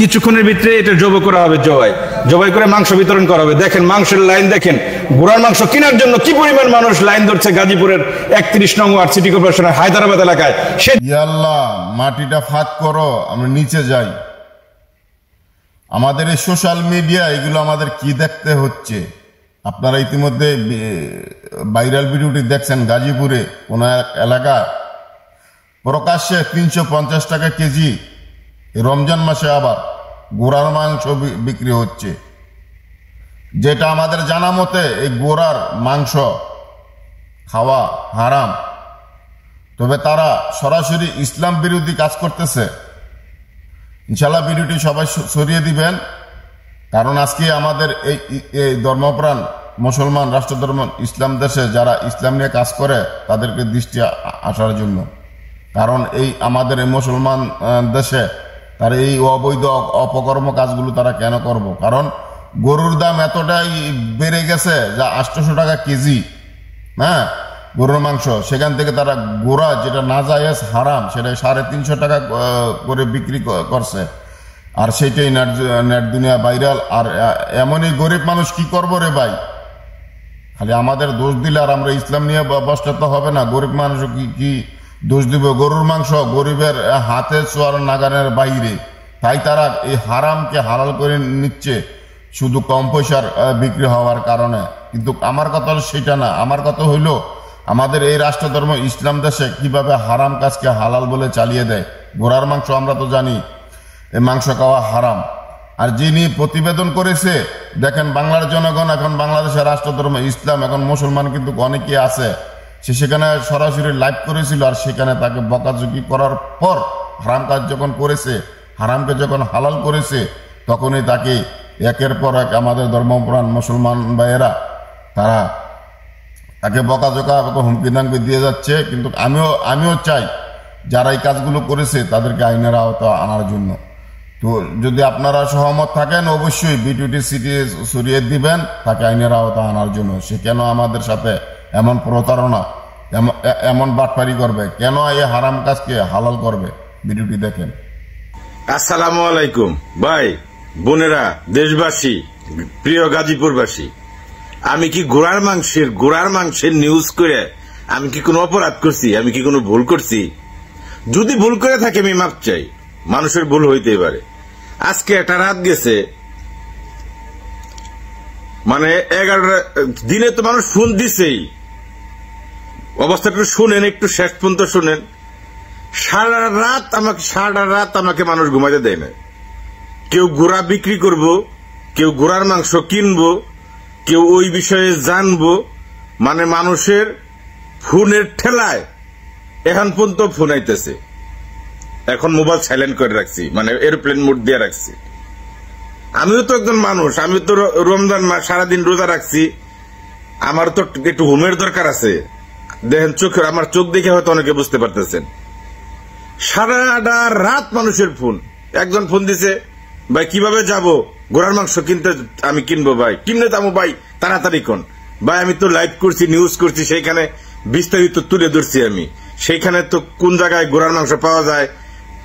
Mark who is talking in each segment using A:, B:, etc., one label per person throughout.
A: কিছুক্ষণের ভিতরে এটা জবাই করা হবে, জবাই করে মাংস বিতরণ করা হবে। দেখেন মাংসের লাইন দেখেন, ঘোড়ার মাংস কেনার জন্য কি পরিমাণ মানুষ লাইন ধরছে গাজীপুরের 31 নং ওয়ার্ড সিটি কর্পোরেশনের হায়দ্রাবাদ এলাকায়।
B: আল্লাহ মাটিটা ফাঁক করো, আমরা নিচে যাই। আমাদের এই সোশ্যাল মিডিয়া এগুলো আমাদের কি দেখতে হচ্ছে? আপনারা ইতিমধ্যে ভাইরাল ভিডিওটি দেখছেন, গাজীপুরে কোন এলাকা প্রকাশ্যে 350 টাকা কেজি, রমজান মাসে আবার গোড়ার মাংস বিক্রি হচ্ছে, যেটা আমাদের জানা মতে এই গোড়ার মাংস খাওয়া হারাম। তবে তারা সরাসরি ইসলাম বিরোধী কাজ করতেছে। ইনশাল্লাহ ভিডিওটি সবাই ছড়িয়ে দিবেন, কারণ আজকে আমাদের এই ধর্মপ্রাণ মুসলমান রাষ্ট্রধর্ম ইসলাম দেশে যারা ইসলাম নিয়ে কাজ করে তাদেরকে দৃষ্টি আসার জন্য। কারণ এই আমাদের এই মুসলমান দেশে তার এই অবৈধ অপকর্ম কাজগুলো তারা কেন করব? কারণ গরুর দাম এতটাই বেড়ে গেছে যা 800 টাকা কেজি, হ্যাঁ গরুর মাংস। সেখান থেকে তারা গোড়া যেটা নাজায়েজ হারাম সেটা 350 টাকা করে বিক্রি করছে, আর সেটাই নেট দুনিয়া ভাইরাল। আর এমনই গরিব মানুষ কি করবো রে ভাই? খালি আমাদের দোষ দিলে আর আমরা ইসলাম নিয়ে বসতে তো হবে না। গরিব মানুষ কি দোষ দিব? গরুর মাংস গরিবের হাতে ছোঁয়ার নাগানের বাইরে, তাই তারা এই হারামকে হালাল করে নিচ্ছে শুধু কম পয়সার বিক্রি হওয়ার কারণে। কিন্তু আমার কথা হলো সেটা না, আমার কথা হইলো আমাদের এই রাষ্ট্রধর্ম ইসলাম দেশে কিভাবে হারাম কাজকে হালাল বলে চালিয়ে দেয়। ঘোড়ার মাংস আমরা তো জানি এই মাংস খাওয়া হারাম। আর যিনি প্রতিবেদন করেছে দেখেন, বাংলার জনগণ এখন বাংলাদেশের রাষ্ট্রধর্ম ইসলাম, এখন মুসলমান কিন্তু অনেকে আছে, সে সেখানে সরাসরি লাইভ করেছিল। আর সেখানে তাকে বকাঝকি করার পর হারাম কাজ যখন করেছে, হারামকে যখন হালাল করেছে, তখনই তাকে একের পর এক আমাদের ধর্মপ্রাণ মুসলমান ভাইয়েরা তারা তাকে বকাঝকা হুমকি দামকি দিয়ে যাচ্ছে। কিন্তু আমিও চাই যারা এই কাজগুলো করেছে তাদেরকে আইনের আওতা আনার জন্য। তো যদি আপনারা সহমত থাকেন অবশ্যই ভিডিওটি ছড়িয়ে দিবেন তাকে আইনের আওতা আনার জন্য। সে কেন আমাদের সাথে এমন প্রতারণা, এমন বাটপারি করবে? কেন এই হারাম কাজকে হালাল করবে? ভিডিওটি দেখেন।
C: আসসালামু আলাইকুম ভাই বোনেরা, দেশবাসী, প্রিয় গাজীপুরবাসী, আমি কি গোড়ার মাংসের নিউজ করে আমি কি কোনো অপরাধ করছি? আমি কি কোনো ভুল করছি? যদি ভুল করে থাকে আমি মাপ চাই, মানুষের ভুল হইতেই পারে। আজকে একটা রাত গেছে, মানে 11 দিনে তো মানুষ ফোন দিছেই। অবস্থাটা শুনেন, একটু শেষ পর্যন্ত শুনেন। সারা রাত আমাকে মানুষ ঘুমাইতে দেয় না। কেউ গোড়া বিক্রি করব, কেউ গোড়ার মাংস কিনবো, কেউ ওই বিষয়ে জানবো। মানে মানুষের ফোনের ঠেলায় এখন পর্যন্ত ফোন আইতেছে। এখন মোবাইল সাইলেন্ট করে রাখছি, মানে এরোপ্লেন মোড দিয়ে রাখছি। আমিও তো একজন মানুষ, আমি তো রমজান মাস সারাদিন রোজা রাখছি, আমার তো একটু ঘুমের দরকার আছে। দেখেন আমার চোখ দেখে হয়তো অনেকে বুঝতে পারতেছেন। সারাটা রাত মানুষের ফোন। একজন ফোন দিছে, ভাই কিভাবে যাব গোড়ার মাংস কিনতে? আমি কিনবো ভাই, কিনলে যাবো ভাই, তাড়াতাড়ি কোন ভাই। আমি তো লাইভ করছি, নিউজ করছি, সেইখানে বিস্তারিত তুলে ধরছি আমি। সেইখানে তো কোন জায়গায় গোড়ার মাংস পাওয়া যায়,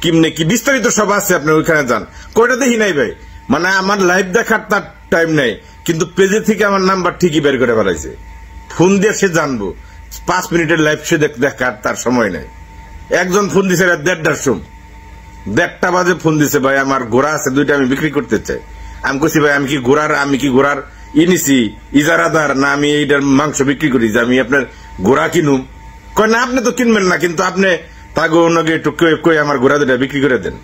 C: কিমনে কি বিস্তারিত সব আছে, আপনি ওইখানে যান। কয়টা দেখি নাই ভাই, মানে আমার লাইভ দেখার তার টাইম নেই, কিন্তু পেজে থেকে আমার নাম্বার ঠিকই বের করে বেড়াইছে। ফোন দিয়ে সে জানবো, 5 মিনিটের লাইভ সে দেখার তার সময় নেই। একজন ফোন দিছে রাত 1:30টার সময়, 1:30 বাজে ফোন দিছে, ভাই আমার ঘোড়া আছে 2টা, আমি বিক্রি করতে চাই। আমি কইছি ভাই আমি কি ঘোড়ার নিছি ইজারাদার, না আমি এইটার মাংস বিক্রি করি, যে আমি আপনার ঘোড়া কিনুম? কয় না, আপনি তো কিনবেন না, কিন্তু আপনি তাকে একটু কই আমার ঘোড়া 2টা বিক্রি করে দেন।